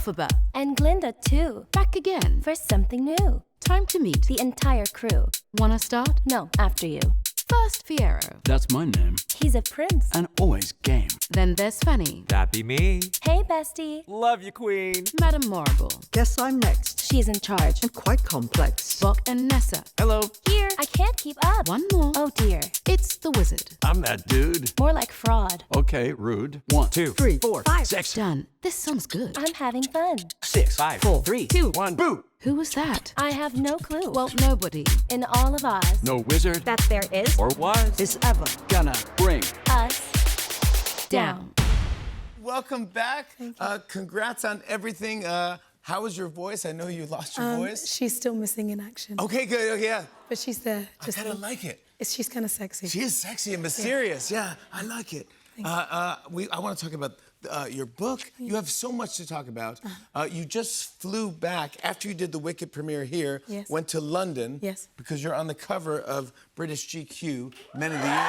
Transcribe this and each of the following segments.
Elphaba. And Glinda, too. Back again. For something new. Time to meet The entire crew. Wanna start? No, after you. First, Fiero. That's my name. He's a prince. And always game. Then there's Fanny. That be me. Hey, bestie. Love you, queen. Madame Morrible. Guess I'm next. She's in charge. And quite complex. Bok and Nessa. Hello. Here. I can't keep up. One more. Oh, dear. It's the wizard. I'm that dude. More like fraud. Okay, rude. 1, 2, 3, 4, 5. 6, Done. This sounds good. I'm having fun. 6, 5, 4, 3, 2, 1, boot. Who was that? I have no clue. Well, nobody. In all of Oz. No wizard. That there is. Or was. Is ever. Gonna bring. Us. Down. Welcome back. Congrats on everything. How was your voice? I know you lost your voice. She's still missing in action. Okay, good. Okay, yeah. But she's there. I kind of like it. She's kind of sexy. She is sexy and mysterious. Yeah, I like it. I want to talk about your book. You have so much to talk about. You just flew back after you did the Wicked premiere here. Yes. Went to London. Yes. Because you're on the cover of British GQ Men of the Year.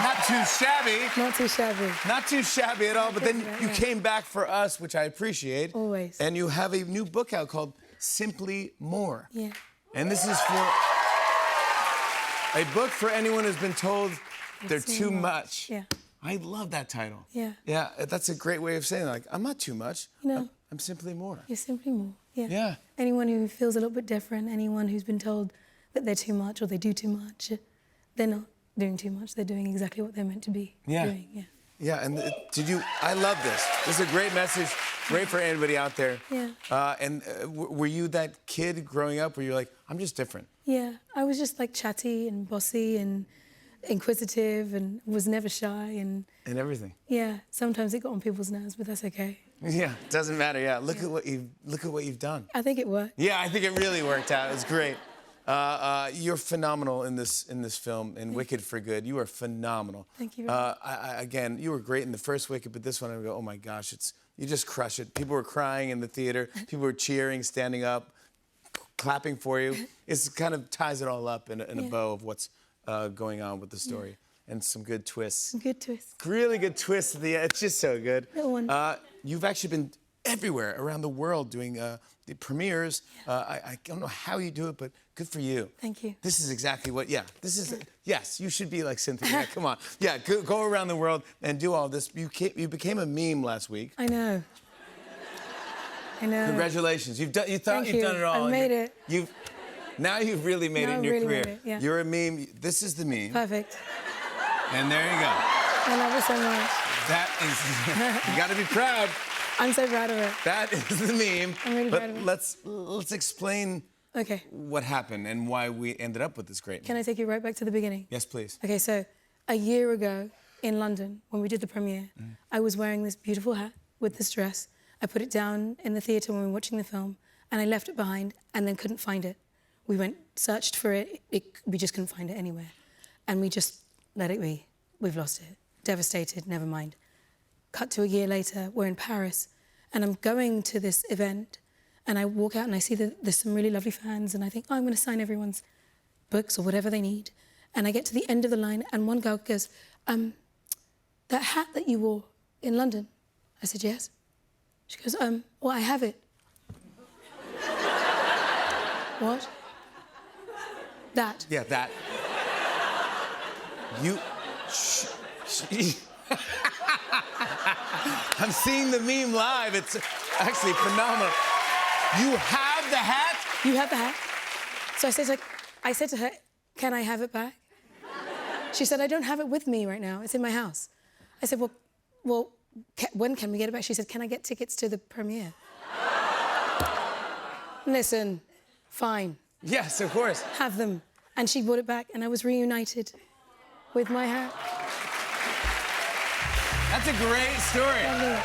Not too shabby. Not too shabby. Not too shabby at all, but then Right, you right. came back for us, which I appreciate. Always. And you have a new book out called Simply More. Yeah. And this is for a book for anyone who's been told they're too much. Yeah. I love that title. Yeah. Yeah, that's a great way of saying it. Like, I'm not too much. You know. I'm simply more. You're simply more. Yeah. Yeah. Anyone who feels a little bit different, anyone who's been told that they're too much or they do too much, they're not doing too much. They're doing exactly what they're meant to be doing. Yeah. Yeah, and I love this. This is a great message, great for anybody out there. Yeah. Were you that kid growing up where you're like, I'm just different? Yeah. I was just like chatty and bossy and inquisitive and was never shy and everything. yeah, sometimes it got on people's nerves, but that's okay. Yeah, doesn't matter. Yeah, look at what you've done. I think it worked. Yeah, I think it really worked out. It was great. You're phenomenal in this film, in Wicked for Good. You are phenomenal. Thank you very much. Again, you were great in the first Wicked, but this one I go, oh my gosh, you just crush it. People were crying in the theater. People were cheering, standing up, clapping for you. It kind of ties it all up in a bow of what's going on with the story. And some good twists. Some good twists. Really good twists at the end. It's just so good. Little one. You've actually been everywhere around the world doing the premieres. I don't know how you do it, but good for you. Thank you. This is exactly what, yes, you should be like Cynthia. Yeah, come on. Yeah, go around the world and do all this. You became a meme last week. I know. I know. Congratulations. You thought you've done it all. I made it. Now you've really made it in your really career. made it, yeah. You're a meme. This is the meme. Perfect. And there you go. I love it so much. That is, you got to be proud. I'm so proud of it. That is the meme. I'm really but proud of it. let's explain Okay. what happened and why we ended up with this great Can I take you right back to the beginning? Yes, please. Okay, so a year ago in London, when we did the premiere, I was wearing this beautiful hat with this dress. I put it down in the theatre when we were watching the film, and I left it behind and then couldn't find it. We searched for it, we just couldn't find it anywhere. And we just let it be. We've lost it. Devastated, never mind. Cut to a year later, we're in Paris, and I'm going to this event, and I walk out and I see that there's some really lovely fans, and I think, oh, I'm going to sign everyone's books or whatever they need. And I get to the end of the line, and one girl goes, that hat that you wore in London? I said, yes. She goes, well, I have it. What? That. Yeah, that. I'm seeing the meme live. It's actually phenomenal. You have the hat? You have the hat? So I said to her, can I have it back? She said, I don't have it with me right now. It's in my house. I said, well, when can we get it back? She said, can I get tickets to the premiere? Listen, fine. Yes, of course. Have them. And she brought it back, and I was reunited with my hat. That's a great story. Yeah.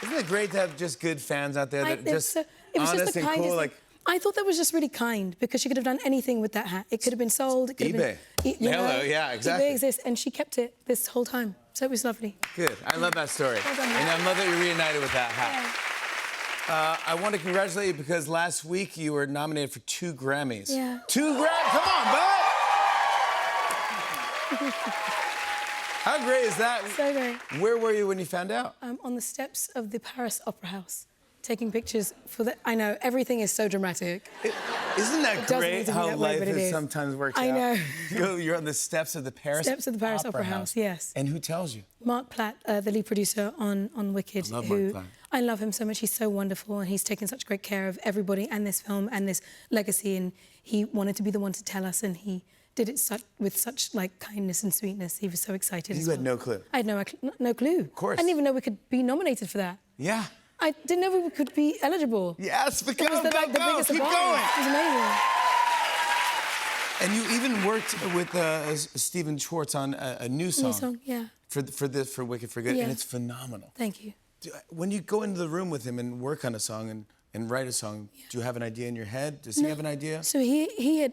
Isn't it great to have just good fans out there that are just it was honest just the and kindest cool? thing. I thought that was just really kind because she could have done anything with that hat. It could have been sold. It could eBay. have been... Hello, yeah, exactly. eBay exists, and she kept it this whole time. So it was lovely. Good. I love that story. Well done, And I love that you're reunited with that hat. I want to congratulate you because last week you were nominated for 2 Grammys. Yeah. 2 Grammys? Come on, bud! How great is that? So great. Where were you when you found out? On the steps of the Paris Opera House, taking pictures for the. I know everything is so dramatic. Isn't that doesn't great need to be how that way, life but it is is. sometimes works I out? know. You're on the steps of the Paris Steps of the Paris Opera House, yes. And who tells you? Mark Platt, the lead producer on Wicked, I love Mark Platt. I love him so much. He's so wonderful, and he's taken such great care of everybody and this film and this legacy. And he wanted to be the one to tell us, and he did it with such like kindness and sweetness. He was so excited. You as had well. no clue. I had no clue. Of course. I didn't even know we could be nominated for that. Yeah. I didn't know we could be eligible. Yes, but go, It was the biggest keep surprise. going. It was amazing. And you even worked with Stephen Schwartz on a new song. New song, yeah. For Wicked for Good, Yeah. and it's phenomenal. Thank you. When you go into the room with him and work on a song and write a song, do you have an idea in your head? Does he have an idea? So he had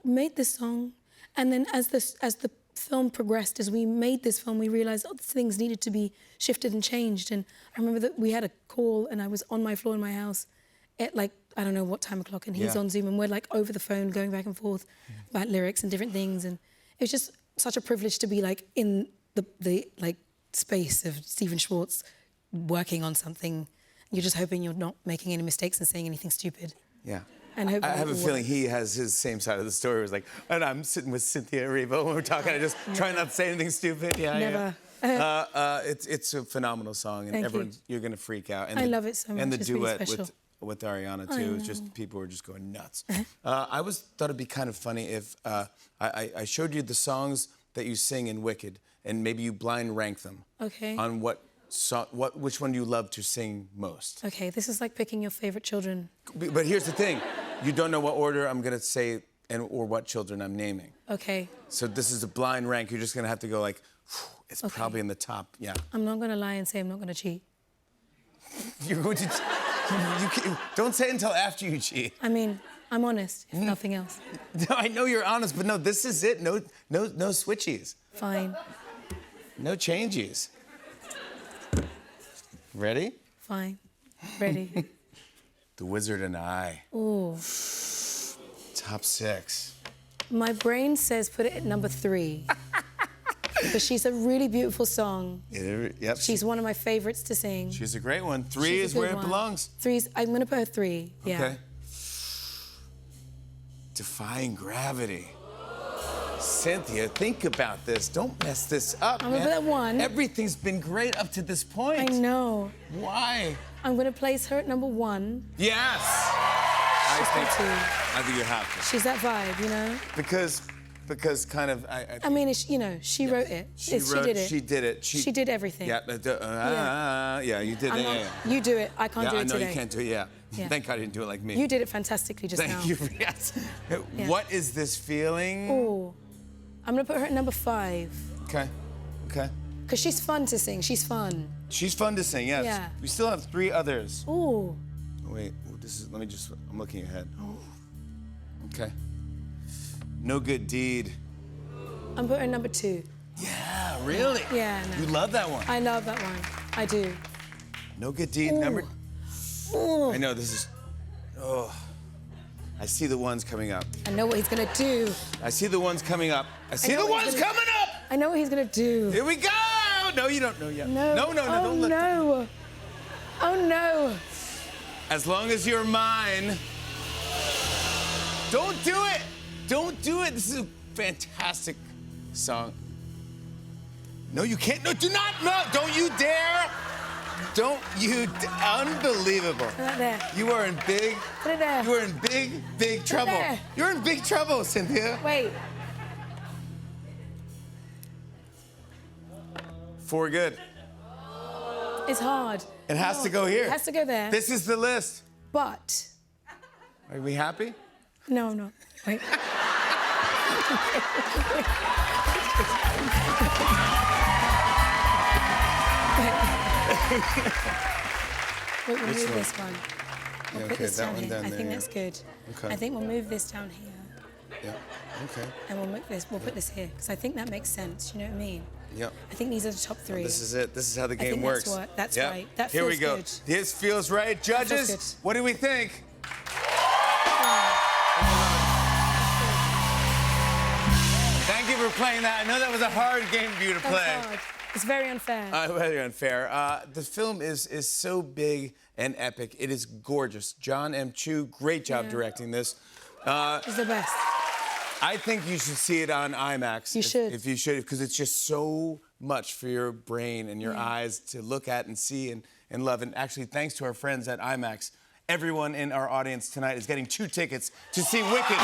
made this song, and then as the film progressed, as we made this film, we realized things needed to be shifted and changed. And I remember that we had a call, and I was on my floor in my house at like I don't know what time o'clock, and he's Yeah. on Zoom, and we're like over the phone going back and forth about lyrics and different things, and it was just such a privilege to be like in the like space of Stephen Schwartz working on something. You're just hoping you're not making any mistakes and saying anything stupid. Yeah. And I hopefully have a it will feeling work. he has his same side of the story. It was like, and I'm sitting with Cynthia Erivo when we're talking. I just try not to say anything stupid. Yeah, Never. Yeah. It's a phenomenal song, and Thank you. you're gonna freak out. And I love it so And the much. It's really duet special. with Ariana too. It's just people were just going nuts. Uh-huh. I thought it'd be kind of funny if I showed you the songs that you sing in Wicked, and maybe you blind rank them. Okay. On which one do you love to sing most? Okay, this is like picking your favorite children. But here's the thing, you don't know what order I'm gonna say or what children I'm naming. Okay, So this is a blind rank. You're just gonna have to go like, it's probably in the top. Yeah. I'm not gonna lie and say I'm not gonna cheat. You're going to. Don't say it until after you cheat. I mean, I'm honest, if nothing else. No, I know you're honest, but no, this is it. No switchies. Fine, No changes. Ready? fine, ready. The Wizard and I. Ooh, Top 6. my brain says put it at number 3. But she's a really beautiful song. Yep. She's one of my favorites to sing. She's a great one. 3 She's a is good where it one. belongs. 3's, I'm gonna put her 3, yeah. Okay. Defying Gravity. Cynthia, think about this. Don't mess this up, I'm man. gonna put that 1. Everything's been great up to this point. I know. Why? I'm gonna place her at number 1. Yes. She's my 2. I think you have to. She's that vibe, you know? Because kind of I mean, it's, you know, she wrote it. she She did it. She did it. She did everything. Yeah. Yeah. You did I'm it. not- Yeah. You do it. I can't do I it know today. you can't do it. Yeah. Yeah. Thank God you didn't do it like me. You did it fantastically just now. Thank you. Yes. What is this feeling? Ooh. I'm gonna put her at number 5. Okay. Okay. Because she's fun to sing. She's fun. She's fun to sing. Yes. Yeah. We still have 3 others. Ooh. Wait. Let me just. I'm looking ahead. Okay. No Good Deed. I'm putting her at number 2. Yeah. Really? Yeah, no. You love that one. I love that one. I do. No Good Deed. Number. Ooh. I know this is. Oh. I see the ones coming up. I know what he's gonna do. I see the ones coming up. I see know the what he's ones gonna- coming up. I know what he's gonna do. Here we go. No, you don't know yet. No. No, Oh, don't look. no. Oh, no. As long as you're mine. Don't do it. Don't do it. This is a fantastic song. No, you can't. No, do not. No, don't you dare. Don't you. Unbelievable. Put that there. You are in big. Put it there. You are in big trouble. there. You're in big trouble, Cynthia. Wait. For good. It's hard. It has to go here. It has to go there. This is the list. But. Are we happy? No, I'm not. Wait. Wait, we'll move one? this one. We'll Yeah, put okay, this that down one here. down I there, think yeah. that's good. Okay. I think we'll move this down here. Yeah. Okay. And we'll move this. We'll put this here because I think that makes sense. You know what I mean? Yep. I think these are the top 3. This is it. This is how the game think works. that's Yep. right. That Here we feels go. good. This feels right. Judges, good. what do we think? Thank you for playing that. I know that was a hard game for you to play. That's hard. It's very unfair. Very unfair. The film is so big and epic. It is gorgeous. John M. Chu, great job directing this. It's the best. I think you should see it on IMAX. You should. If you should, because it's just so much for your brain and your eyes to look at and see and love. And actually, thanks to our friends at IMAX, everyone in our audience tonight is getting 2 tickets to see Wicked.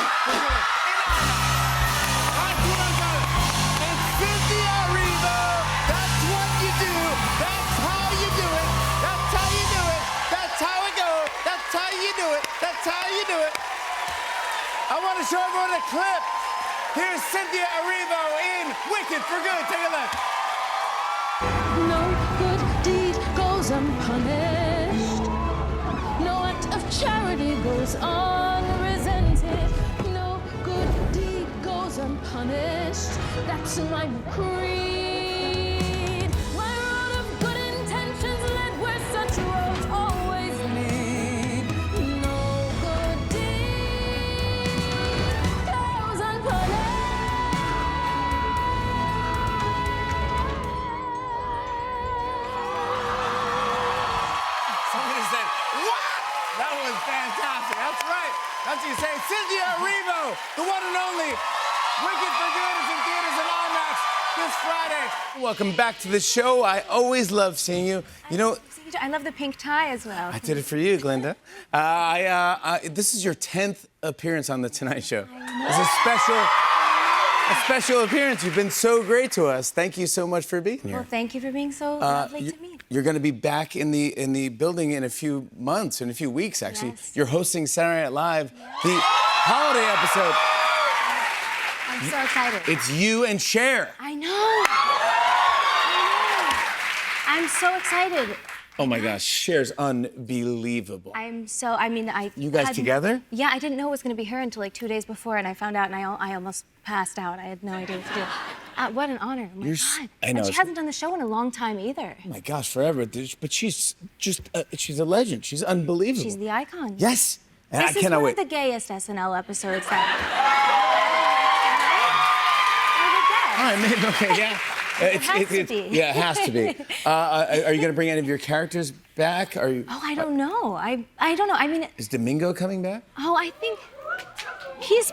I want to show everyone a clip. Here's Cynthia Erivo in Wicked for Good. Take a look. No good deed goes unpunished. No act of charity goes unresented. No good deed goes unpunished. That's my creed. My road of good intentions led where such roads always lead. No good deed goes unpunished. Somebody said, what? That was fantastic. That's right. That's what you say. Cynthia Erivo, the one and only. Wicked for Good is in theaters and IMAX this Friday. Welcome back to the show. I always love seeing you. You know, I love the pink tie as well. I did it for you, Glinda. This is your 10th appearance on The Tonight Show. It's a special appearance. You've been so great to us. Thank you so much for being here. Well, thank you for being so lovely to me. You're going to be back in the building in a few months, in a few weeks, actually. Yes. You're hosting Saturday Night Live, the holiday episode. I'm so excited. It's you and Cher. I know. I'm so excited. Oh my gosh, Cher's unbelievable. You guys together? Yeah, I didn't know it was going to be her until like 2 days before, and I found out, and I almost passed out. I had no idea what to do. What an honor! Oh my God. I know. And she hasn't done the show in a long time either. Oh my gosh, forever. But she's just, she's a legend. She's unbelievable. She's the icon. Yes. And This I is cannot one wait. of the gayest SNL episodes that. All right, maybe, okay, yeah. It has to be. Yeah, it has to be. Are you going to bring any of your characters back? Are you? Oh, I don't know. I don't know. I mean, Is Domingo coming back? oh, I think he's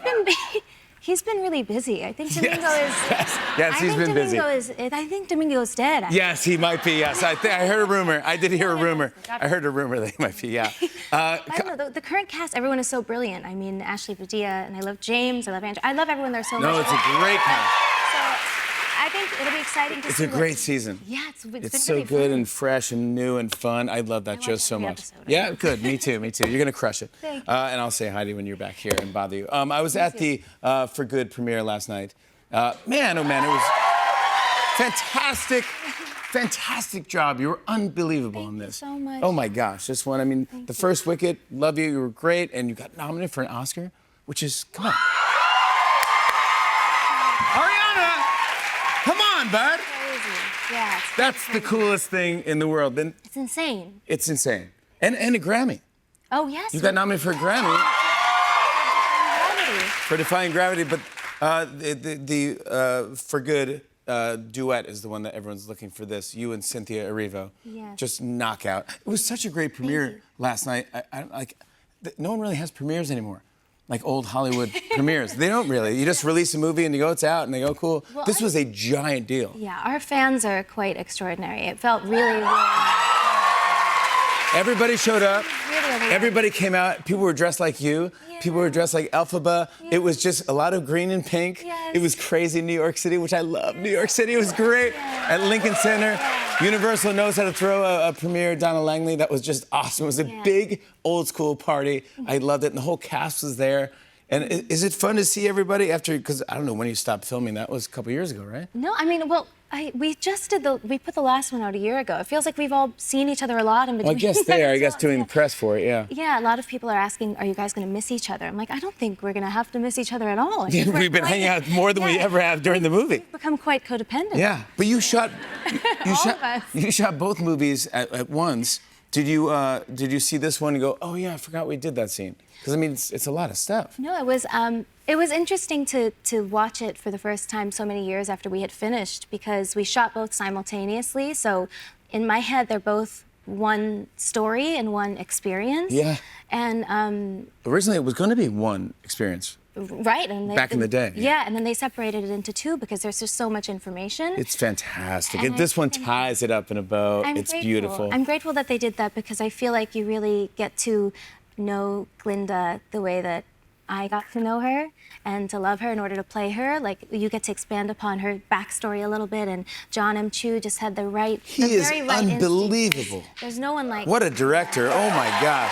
been really busy. I think Domingo Yes, he's been busy. I think Domingo's dead. actually. Yes, he might be. Yes, I heard a rumor. I did hear a rumor. I heard a rumor that he might be. Yeah. I don't know. The current cast, everyone is so brilliant. I mean, Ashley Padilla, and I love James. I love Andrew. I love everyone there so much. No, it's a great cast. So I think it'll be exciting to It's see. a great season. Yeah, it's been It's so really good fun. and fresh and new and fun. I love that I show watch so every much. episode. Yeah, good. Me too. Me too. You're gonna crush it. Thank you. And I'll say hi to you when you're back here and bother you. I was at the For Good premiere last night. Man, oh man, it was fantastic. Fantastic job. You were unbelievable in this. Thank you so much. Oh my gosh, this one. I mean, the first Wicked, love you. You were great, and you got nominated for an Oscar, which is come on. Ariana, come on, bud. Crazy. Yeah, That's the coolest thing in the world. Then it's insane. it's insane. And a Grammy. Oh yes. You got nominated for a Grammy for Defying Gravity, but the For Good duet is the one that everyone's looking for. This you and Cynthia Erivo, Yes. just knockout. It was such a great premiere last night. No one really has premieres anymore, like old Hollywood premieres. They don't really. You just release a movie and you go, it's out, and they go, cool. Well, This was a giant deal. Yeah, our fans are quite extraordinary. It felt really, really. Everybody showed up. Really overwhelming. Everybody came out. People were dressed like you. People were dressed like Elphaba. It was just a lot of green and pink. Yes. It was crazy in New York City, which I love. New York City was great. At Lincoln Center. Universal knows how to throw a premiere. Donna Langley, that was just awesome. It was a big, old school party. I loved it. And the whole cast was there. And is it fun to see everybody after, because I don't know when you stopped filming. That was a couple years ago, right? No, I mean, well, we put the last one out a year ago. It feels like we've all seen each other a lot in between. Well, I guess they are. I guess doing the press for it, yeah. Yeah, a lot of people are asking, are you guys going to miss each other? I'm like, I don't think we're going to have to miss each other at all. I think We've been we're hanging out more than we ever have during the movie. We've become quite codependent. Yeah, but you shot All of us. you shot both movies at once. Did you see this one and go, oh yeah, I forgot we did that scene? Because I mean, it's a lot of stuff. No, it was It was interesting to watch it for the first time so many years after we had finished because we shot both simultaneously. So in my head, they're both one story and one experience. Yeah. And Originally, it was going to be one experience. right, and Back in the day, yeah. Yeah, and then they separated it into two because there's just so much information. It's fantastic. And This one and- ties it up in a bow. I'm It's grateful. beautiful. I'm grateful that they did that because I feel like you really get to know Glinda the way that I got to know her and to love her in order to play her. Like, you get to expand upon her backstory a little bit, and John M. Chu just had the He is very right instinct. unbelievable. There's no one like What a director. Oh, my God.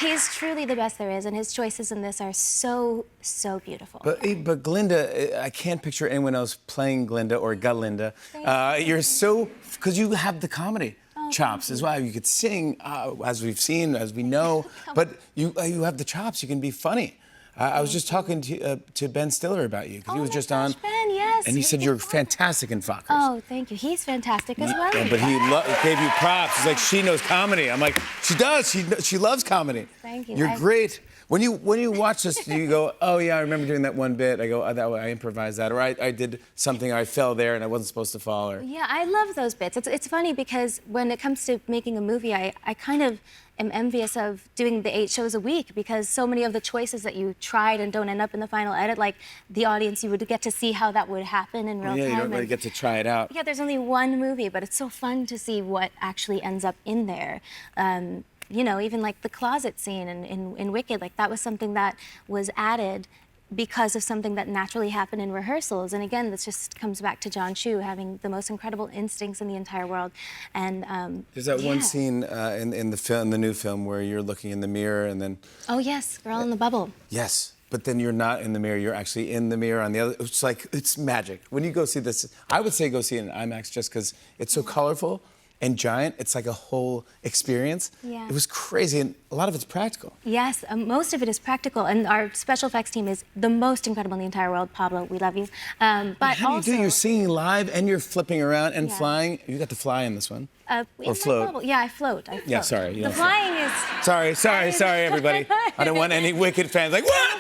He's truly the best there is, and his choices in this are so beautiful. But Glinda, I can't picture anyone else playing Glinda or Galinda. You're so, because you have the comedy chops as well. You could sing, as we've seen, as we know, but you have the chops. You can be funny. I was just talking to Ben Stiller about you because he was my just gosh, on, Ben, yes, and he we said did you're talk. fantastic in Fockers. Oh, thank you. He's fantastic as well. Yeah, but he gave you props. He's like, she knows comedy. I'm like, she does. She loves comedy. Thank you. You're great. When you watch this, do you go, oh yeah, I remember doing that one bit. I go, oh, that way I improvised that, or I did something, I fell there and I wasn't supposed to fall, or. Yeah, I love those bits. It's funny because when it comes to making a movie, I kind of am envious of doing the 8 shows a week because so many of the choices that you tried and don't end up in the final edit, like the audience, you would get to see how that would happen in real Yeah, time. you don't really and- get to try it out. Yeah, there's only one movie, but it's so fun to see what actually ends up in there. You know, even like the closet scene in Wicked, like that was something that was added because of something that naturally happened in rehearsals. And again, this just comes back to John Chu having the most incredible instincts in the entire world. And There's that one yeah. scene in the new film, where you're looking in the mirror and then. Oh yes, Girl in the Bubble. Yes, but then you're not in the mirror. You're actually in the mirror on the other. It's like, it's magic. When you go see this, I would say go see it in IMAX just because it's so colorful and giant. It's like a whole experience. Yeah. It was crazy, and a lot of it's practical. Yes, most of it is practical, and our special effects team is the most incredible in the entire world. Pablo, we love you. But How do you also, do? You're singing live and you're flipping around and Yeah. flying. You got to fly in this one. in or my float. bubble. Yeah, I float. Yeah, sorry, you The don't float. flying is. Sorry, everybody. I don't want any Wicked fans like, what?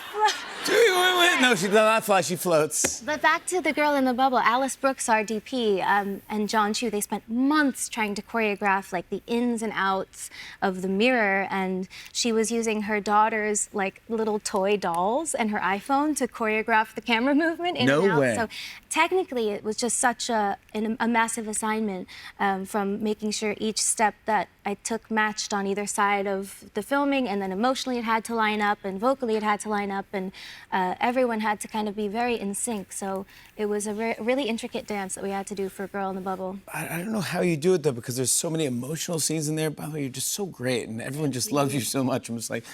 No, she does not fly, she floats. But back to the Girl in the Bubble, Alice Brooks, our DP, and John Chu, they spent months trying to choreograph like the ins and outs of the mirror, and she was using her daughter's like little toy dolls and her iPhone to choreograph the camera movement in No and out. way. So technically, it was just such a massive assignment from making sure each step that I took matched on either side of the filming, and then emotionally it had to line up, and vocally it had to line up, and everyone had to kind of be very in sync. So it was a really intricate dance that we had to do for Girl in the Bubble. I don't know how you do it though, because there's so many emotional scenes in there. By the way, you're just so great, and everyone just loves you so much. I'm just like,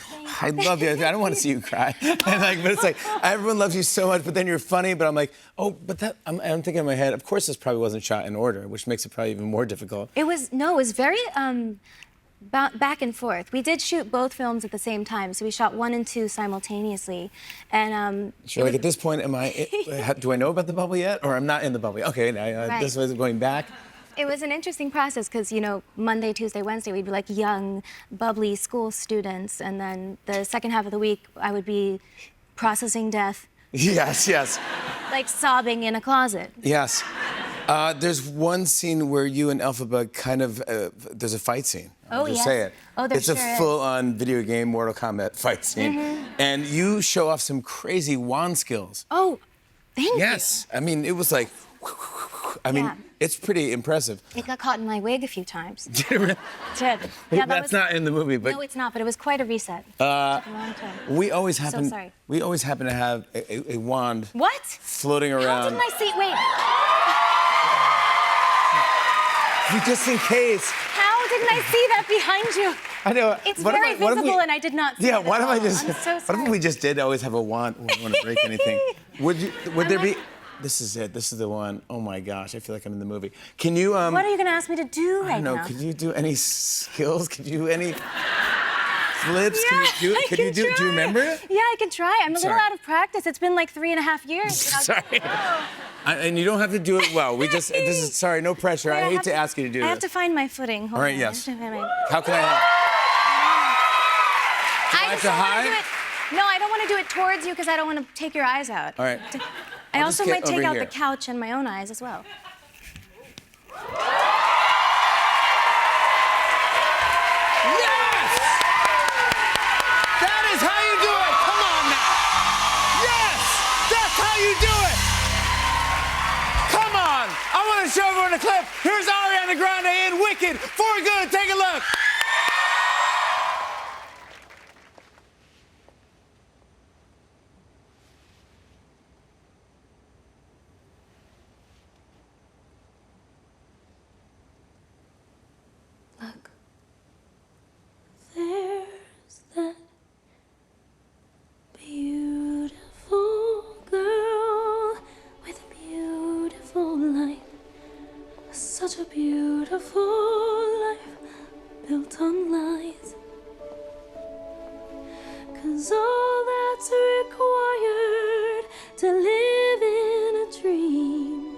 I love you. I don't want to see you cry. And like, but it's like everyone loves you so much, but then you're funny. But I'm like, oh, but that I'm thinking in my head. Of course, this probably wasn't shot in order, which makes it probably even more difficult. It was very back and forth. We did shoot both films at the same time, so we shot 1 and 2 simultaneously. And So like at this point, do I know about the bubble yet, or I'm not in the bubble? Okay, Right. this was going back. it was an interesting process because, you know, Monday, Tuesday, Wednesday, we'd be like young, bubbly school students. And then the second half of the week, I would be processing death, Yes. like sobbing in a closet. Yes. There's one scene where you and Elphaba kind of, there's a fight scene. I'll Oh, just yes. say it. Oh, there It's sure a is. Mm-hmm. full-on video game Mortal Kombat fight scene. And you show off some crazy wand skills. Oh, thank you. Yes. I mean, it was like, Yeah. it's pretty impressive. It got caught in my wig a few times. Did it really? Did. Yeah, that That's was, not in the movie, but No, it's not, but it was quite a reset. It took a long time. we always happen sorry. to have a wand What? floating How around. didn't I see? Wait. Just in case. How didn't I see that behind you? I know. It's What if very what if visible, and I did not see Yeah, it what at if I all. just? I'm so What sorry. if we just did always have a wand? We don't want to break anything. Would there be? like- This is it. This is the one. Oh my gosh, I feel like I'm in the movie. Can you? What are you going to ask me to do I right don't know. now? Could you do any skills? Could you do any flips? Yeah, Can you do? I Could you can do? Do you try. remember it? Yeah, I can try. I'm a little Sorry. out of practice. It's been like 3.5 years. Sorry. And you don't have to do it well. We just. This is sorry. No pressure. I hate to ask you to do I this. have to find my footing. Hold All right, on. yes. I have to find How can I help? I I have to hide? No, I don't want to do it towards you because I don't want to take your eyes out. All right. I I'll also just get might take over out here. the couch and my own eyes as well. Yes! That is how you do it! Come on now! Yes! That's how you do it! Come on! I want to show everyone a clip. Here's Ariana Grande in Wicked for Good. Take a look. Look, there's that beautiful girl with a beautiful life, such a beautiful life built on lies. 'Cause all that's required to live in a dream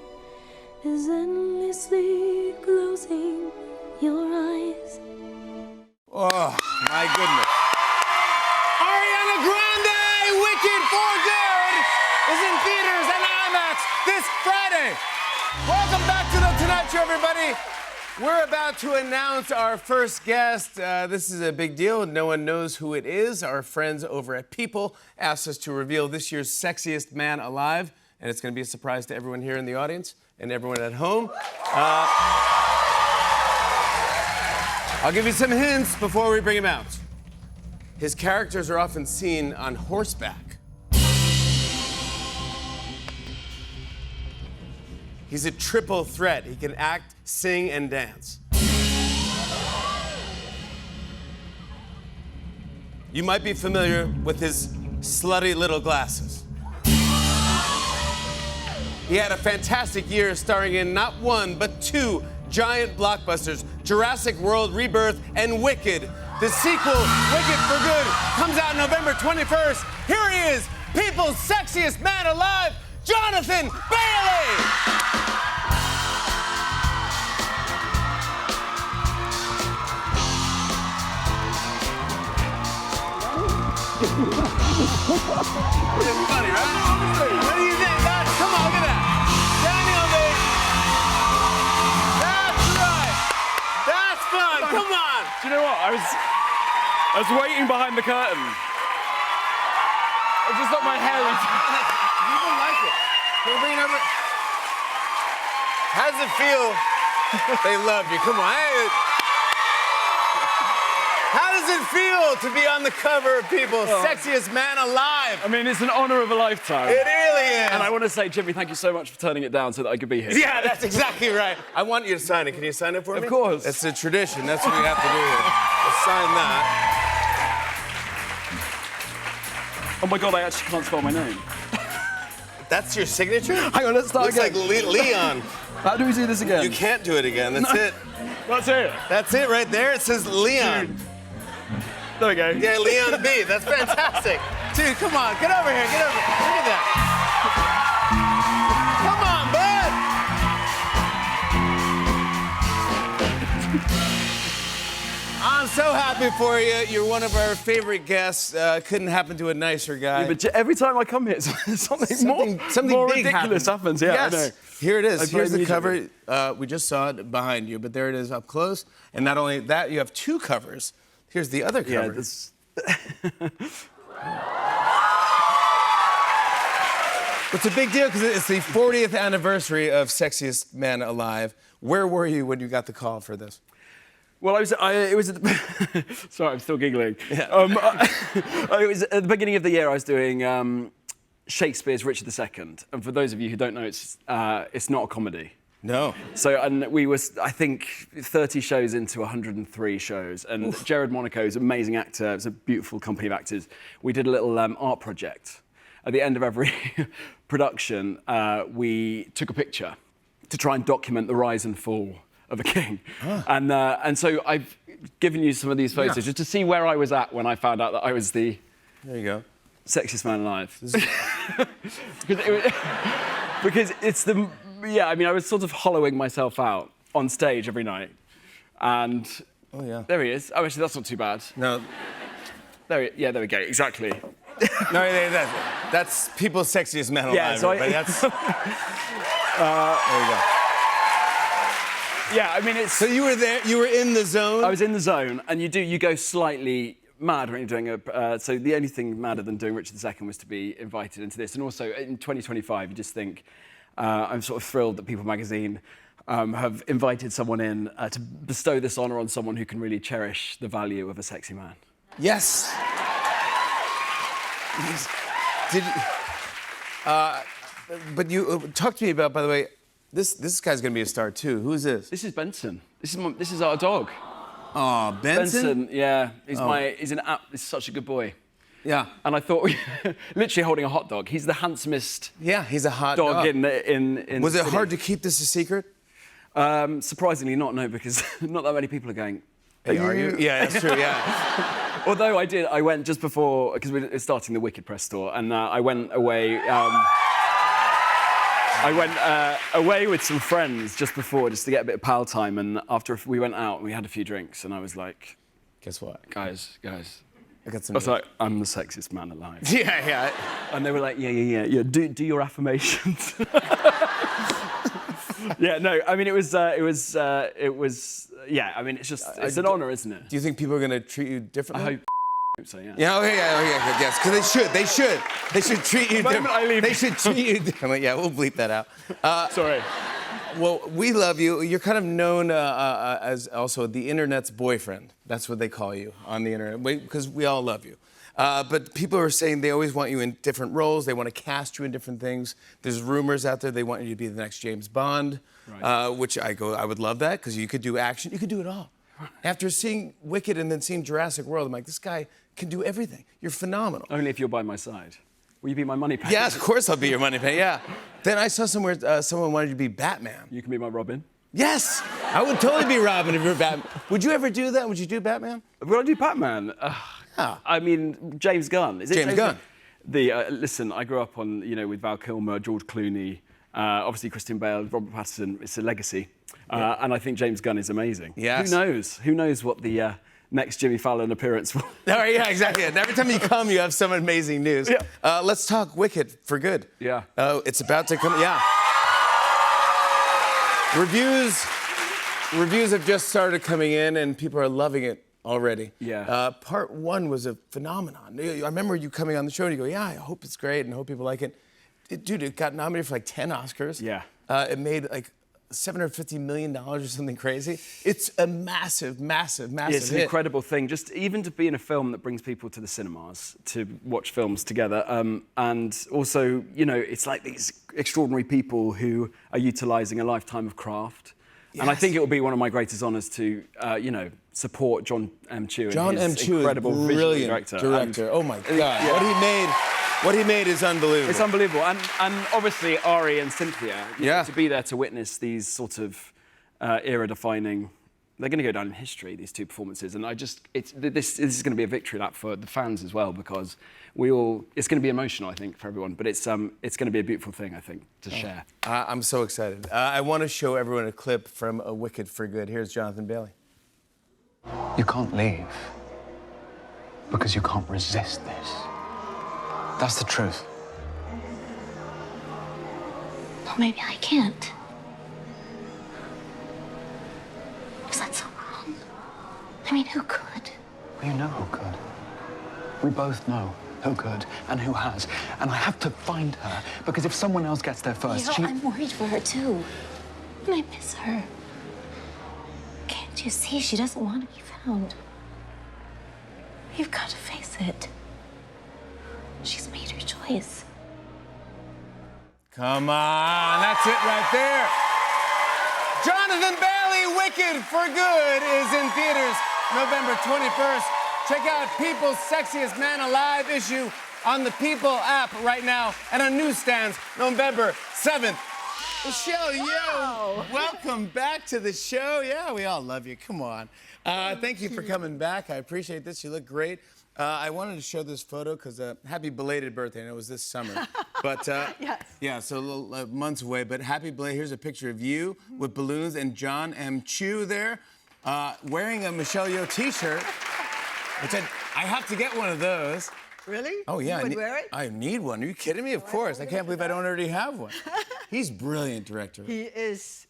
is endlessly closing your eyes. Oh, my goodness. Ariana Grande, Wicked for Good, is in theaters and IMAX this Friday. Welcome back to The Tonight Show, everybody. We're about to announce our first guest. This is a big deal. No one knows who it is. Our friends over at People asked us to reveal this year's sexiest man alive, and it's going to be a surprise to everyone here in the audience and everyone at home. I'll give you some hints before we bring him out. His characters are often seen on horseback. He's a triple threat. He can act, sing, and dance. You might be familiar with his slutty little glasses. He had a fantastic year starring in not one, but two giant blockbusters, Jurassic World Rebirth and Wicked. The sequel, Wicked for Good, comes out November 21st. Here he is, People's sexiest man alive, Jonathan Bailey! It's funny, right? What do you think? Come on, look at that. Daniel, baby. That's right. That's fun. Come on. Do you know what? I was waiting behind the curtain. I just thought my hair was... People like it. Can we bring it over? How does it feel? They love you. Come on. Hey. How does it feel to be on the cover of People's Sexiest Man Alive? I mean, it's an honor of a lifetime. It really is. And I want to say, Jimmy, thank you so much for turning it down so that I could be here. Yeah, that's exactly right. I want you to sign it. Can you sign it for me? Of course. It's a tradition. That's what we have to do here. Let's sign that. Oh my God, I actually can't spell my name. That's your signature? Hang on, let's start Looks again. like Leon. How do we do this again? You can't do it again. That's it. That's it. That's it right there. It says Leon. There we go. Yeah, Leon B. That's fantastic. Dude, come on. Get over here. Get over here. Look at that. Come on, bud. I'm so happy for you. You're one of our favorite guests. Couldn't happen to a nicer guy. Yeah, but every time I come here, something more big ridiculous happens. Yeah, yes. I know. Here it is. I've Here's heard the cover. immediately. We just saw it behind you, but there it is up close. And not only that, you have two covers. Here's the other cover. Yeah, this... It's a big deal because it's the 40th anniversary of Sexiest Man Alive. Where were you when you got the call for this? Well, it was at the... Sorry, I'm still giggling. Yeah. It was at the beginning of the year. I was doing Shakespeare's Richard II, and for those of you who don't know, it's not a comedy. No. So, and we were, I think, 30 shows into 103 shows, and Jared Monaco's an amazing actor. It's a beautiful company of actors. We did a little art project. At the end of every production, we took a picture to try and document the rise and fall of a king. And so I've given you some of these photos just to see where I was at when I found out that I was the There you go. sexiest man alive. because it's the... Yeah, I mean, I was sort of hollowing myself out on stage every night. And Oh, yeah. there he is. Oh, actually, that's not too bad. No. There we go. Exactly. No, that's people's sexiest men alive. Yeah, so everybody. That's there you go. Yeah, I mean, it's. So you were there. You were in the zone. I was in the zone, and you go slightly mad when you're doing a. So the only thing madder than doing Richard II was to be invited into this, and also in 2025, you just think, I'm sort of thrilled that People Magazine have invited someone in to bestow this honour on someone who can really cherish the value of a sexy man. Yes. Did you, but you talk to me about, by the way, this guy's gonna be a star too. Who's this? This is Benson. This is our dog. Oh, Benson. Yeah, he's such a good boy. Yeah. And I thought, literally holding a hot dog. He's the handsomest Yeah, he's a hot dog dog. in Was the it city. hard to keep this a secret? Surprisingly not, no, because not that many people are going. Hey, are you? Yeah, that's true. Yeah. Although I went just before, because we were starting the Wicked press tour, and I went away. I went away with some friends just before, just to get a bit of pal time. And after we went out, we had a few drinks, and I was like, Guess what? guys. I got some. I was like, I'm the sexiest man alive. Yeah. And they were like, yeah. Do your affirmations. Yeah, no. I mean, it was. Yeah. I mean, it's an honour, isn't it? Do you think people are gonna treat you I differently? hope so. Yeah. Yeah. Okay. Yeah. Yes. Because they should treat you. The moment I leave- They should treat you differently. Yeah. We'll bleep that out. Sorry. Well, we love you. You're kind of known as also the internet's boyfriend. That's what they call you on the internet, because we all love you. But people are saying they always want you in different roles. They want to cast you in different things. There's rumors out there they want you to be the next James Bond, Right. which I would love that, because you could do action. You could do it all. After seeing Wicked and then seeing Jurassic World, I'm like, this guy can do everything. You're phenomenal. Only if you're by my side. Will you be my money pack? Yes, of course I'll be your money pay. Yeah. Then I saw somewhere someone wanted you to be Batman. You can be my Robin. Yes, I would totally be Robin if you were Batman. Would you ever do that? Would you do Batman? Will I do Batman? Yeah. I mean, James Gunn. Is it James Gunn. Listen, I grew up on, with Val Kilmer, George Clooney, obviously Christian Bale, Robert Pattinson. It's a legacy. And I think James Gunn is amazing. Yes. Who knows? Who knows what the next Jimmy Fallon appearance will... Oh, yeah, exactly. And every time you come, you have some amazing news. Yeah. Let's talk Wicked for good. Yeah. It's about to come. Yeah. Reviews have just started coming in, and people are loving it already. Yeah. Part 1 was a phenomenon. I remember you coming on the show and you go, yeah, I hope it's great and I hope people like it. Dude, it got nominated for like 10 Oscars. Yeah. It made like $750 million or something crazy. It's a massive It's an hit. incredible thing, just even to be in a film that brings people to the cinemas to watch films together. And also, it's like these extraordinary people who are utilising a lifetime of craft. And I Yes. think it will be one of my greatest honours to, support John M. Chu. John and M. his Chu is incredible visionary brilliant director. Oh my God. Yeah. What he made is unbelievable. It's unbelievable. And obviously Ari and Cynthia, Yeah. to be there to witness these sort of era-defining... They're going to go down in history, these two performances. And this is going to be a victory lap for the fans as well, because it's going to be emotional, I think, for everyone. But it's going to be a beautiful thing, I think, to share. I'm so excited. I want to show everyone a clip from A Wicked for Good. Here's Jonathan Bailey. You can't leave because you can't resist this. That's the truth. Well, maybe I can't. Is that so wrong? I mean, who could? You know who could. We both know who could and who has. And I have to find her, because if someone else gets there first, I'm worried for her, too. And I miss her. Can't you see she doesn't want to be found? You've got to face it. She's made her choice. Come on, that's it right there. Jonathan Bailey, Wicked for Good is in theaters November 21st. Check out People's Sexiest Man Alive issue on the People app right now and on newsstands November 7th. Michelle Yeoh, welcome back to the show. Yeah, we all love you. Come on. Thank you for coming back. I appreciate this. You look great. I wanted to show this photo because happy belated birthday. I know it was this summer. But Yes. yeah, so a little, months away. But happy belated. Here's a picture of you with balloons and John M. Chu there wearing a Michelle Yeoh t-shirt. Which I have to get one of those. Really? Oh, yeah. You would wear it? I need one. Are you kidding me? Of course. I can't believe I don't already have one. He's brilliant director. He is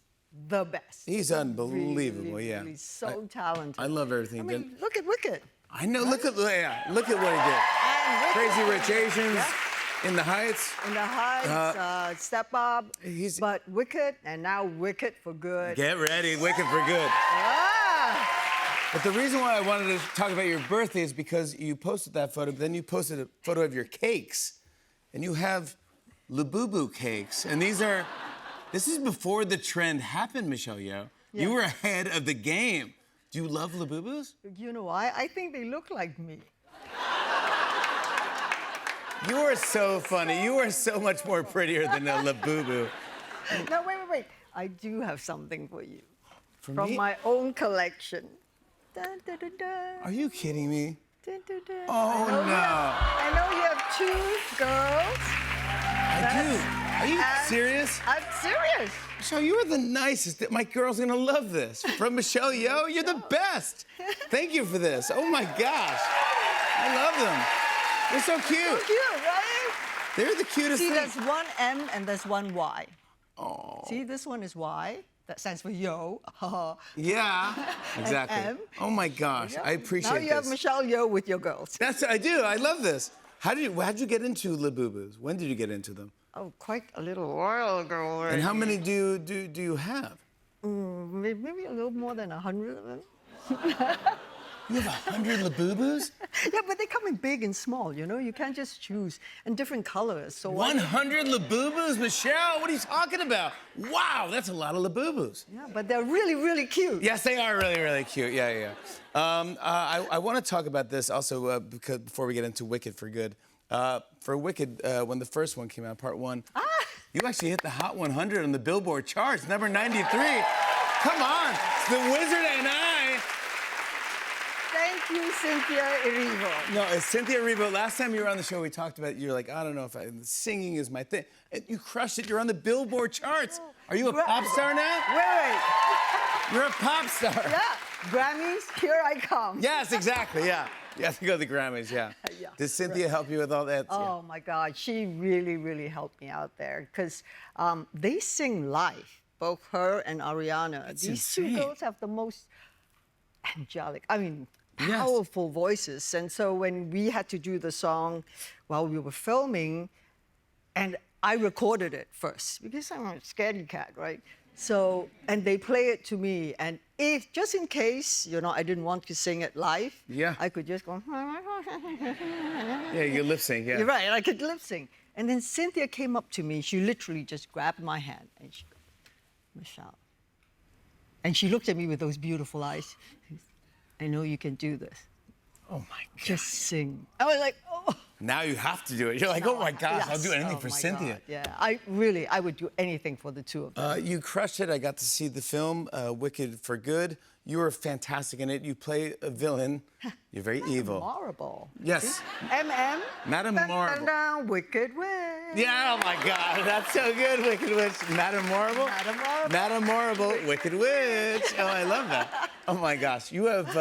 the best. He's unbelievable, Really, yeah. really so talented. I love everything he I did. mean, look at Wicked. I know. Look at what he did. And Wicked. Crazy Rich Asians, Yeah. In the Heights. In the Heights, Step Up, he's- but Wicked, and now Wicked for Good. Get ready, Wicked for Good. Ah! But the reason why I wanted to talk about your birthday is because you posted that photo, but then you posted a photo of your cakes. And you have Labubu cakes. And this is before the trend happened, Michelle Yeoh. Yeah. You were ahead of the game. Do you love Labubus? You know why? I think they look like me. You are so funny. You are so much more prettier than a Labubu. No, wait. I do have something for you. For me? my own collection. Dun, dun, dun, dun. Are you kidding me? Dun, dun, dun. Oh, no. I know you have 2 girls. I do. Are you serious? I'm serious. Michelle, you are the nicest. My girl's gonna love this. From Michelle Yeoh, you're the best. Thank you for this. Oh my gosh. I love them. They're so cute. Cute, right? They're the cutest See, thing. there's one M and there's one Y. Oh. See, this one is Y. That stands for Yo. Yeah, exactly. M. Oh my gosh, I appreciate Now you have this. Michelle Yeoh with your girls. I do. I love this. How'd you get into Labubus? When did you get into them? Oh, quite a little while ago already. And how many do you have? Maybe a little more than 100 of them. You have 100 Labubus? Yeah, but they come in big and small, you know? You can't just choose. And different colors. So 100 Labubus, Michelle? What are you talking about? Wow, that's a lot of Labubus. Yeah, but they're really, really cute. Yes, they are really, really cute. Yeah. I want to talk about this also because before we get into Wicked for Good. For Wicked, when the first one came out, part 1, you actually hit the Hot 100 on the Billboard charts, number 93. Come on, it's The Wizard and I. Thank you, Cynthia Erivo. No, it's Cynthia Erivo. Last time you were on the show, we talked about you're like, I don't know if singing is my thing. And you crushed it. You're on the Billboard charts. Are you a pop star now? Wait. You're a pop star. Yeah, Grammys, here I come. Yes, exactly. Yeah. You have to go to the Grammys. Yeah. Yeah, Did Cynthia help you with all that? Oh my God, she really, really helped me out there because they sing live, both her and Ariana. That's These insane. 2 girls have the most angelic, Yes. powerful voices. And so when we had to do the song while we were filming, and I recorded it first because I'm a scaredy cat, right? So, and they play it to me, and if just in case, I didn't want to sing it live, Yeah. I could just go. Yeah, you lip sync. Yeah. You're right, I could lip sync. And then Cynthia came up to me. She literally just grabbed my hand and she goes, Michelle. And she looked at me with those beautiful eyes. She goes, I know you can do this. Oh my God. Just sing. I was like, oh. Now you have to do it. You're like, oh my gosh, I'll Yes. do anything Oh for my Cynthia. God. Yeah, I would do anything for the 2 of them. You crushed it. I got to see the film, Wicked for Good. You were fantastic in it. You play a villain. You're very evil. Marble. Yes. M.M. Madam Dun, dun, Marble. dun, Wicked Witch. Yeah, oh my God, that's so good, Wicked Witch. Madam Marble? Madam Marble. Madam Marble, Wicked Witch. Oh, I love that. Oh my gosh, you have,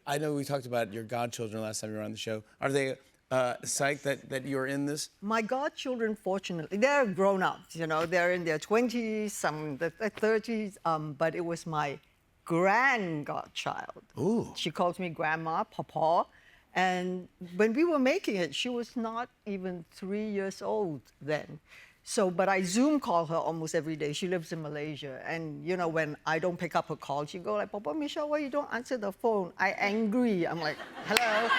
I know we talked about your godchildren last time you were on the show. Are they psyched that you're in this? My godchildren, fortunately, they're grown up. They're in their 20s, some in their 30s. But it was my grand-godchild. Ooh. She calls me grandma, papa. And when we were making it, she was not even 3 years old then. So, but I Zoom call her almost every day. She lives in Malaysia. And, when I don't pick up her call, she go like, Papa, Michelle, why you don't answer the phone? I angry. I'm like, hello.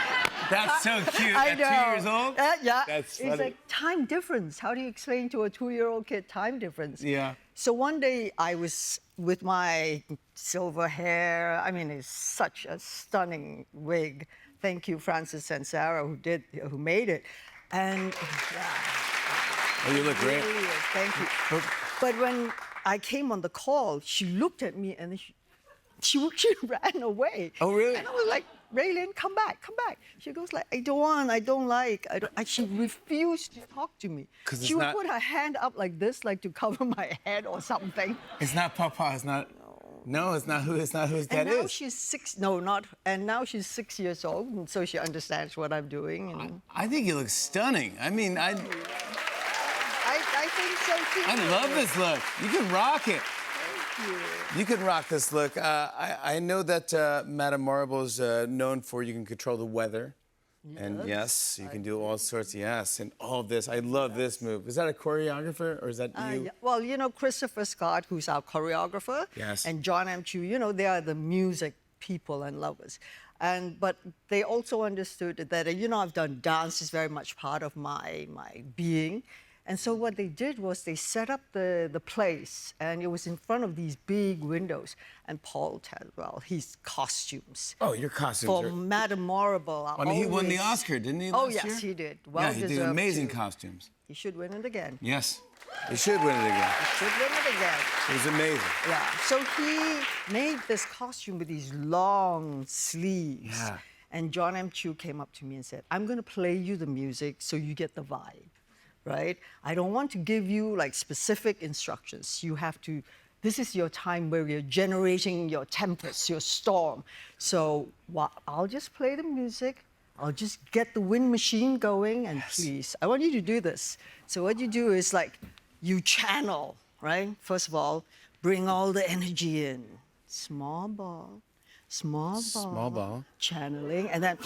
That's so cute. I At know. 2 years old? Yeah. That's It's funny. like time difference. How do you explain to a 2-year-old kid time difference? Yeah. So one day I was with my silver hair. It's such a stunning wig. Thank you, Francis and Sarah, who made it. And Oh, you look great. really is. Thank you. But when I came on the call, she looked at me and then she ran away. Oh, really? And I was like, Raylene, come back. She goes like, I don't want, I don't like. And she refused to talk to me. 'Cause it's She would not- put her hand up like this, like to cover my head or something. It's not Papa, it's not No, it's not who his dad And now is. she's 6. No, not. And now she's 6 years old, and so she understands what I'm doing. And I think you look stunning. I mean, I think so too. I love this look. You can rock it. You can rock this look. I know that Madame Marble is known for you can control the weather. And yes, you can do all sorts. Yes, and all of this. I love this move. Is that a choreographer or is that you? Yeah. Well, you know, Christopher Scott, who's our choreographer, Yes. and John M. Chu, you know, they are the music people and lovers. But they also understood that, you know, I've done dance is very much part of my being. And so what they did was they set up the place, and it was in front of these big windows. And Paul Tadwell, his costumes. Oh, your costumes For are... Madame Marble are I mean, he won the always- Oscar, didn't he, Oh, last yes, year? he did. Yeah, Well he did deserved amazing too. costumes. He should win it again. Yes, he should win it again. Should win it again. It was amazing. Yeah. So he made this costume with these long sleeves. Yeah. And John M. Chu came up to me and said, I'm going to play you the music so you get the vibe, right? I don't want to give you like specific instructions. You have to, this is your time where you're generating your tempest, your storm. So I'll just play the music. I'll just get the wind machine going, and please, I want you to do this. So what you do is like, you channel, right? First of all, bring all the energy in. Small ball, small ball. Small ball. Channeling, and then.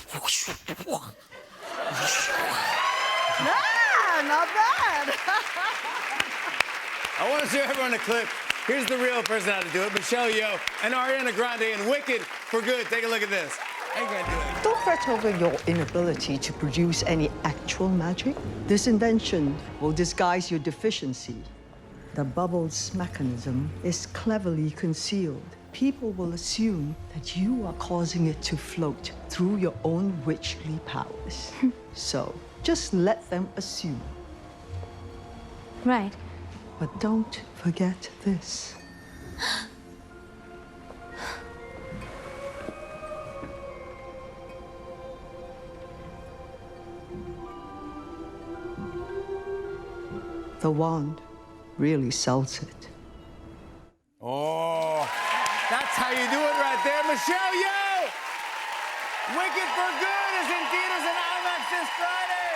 Ah, not bad. I want to show everyone a clip. Here's the real person how to do it. Michelle Yeoh and Ariana Grande and Wicked for Good. Take a look at this. I ain't gonna do it. Don't fret over your inability to produce any actual magic. This invention will disguise your deficiency. The bubble's mechanism is cleverly concealed. People will assume that you are causing it to float through your own witchly powers. So just let them assume. Right. But don't forget this. The wand really sells it. Oh, that's how you do it right there. Michelle Yeoh! Wicked for Good is in theaters and IMAX this Friday.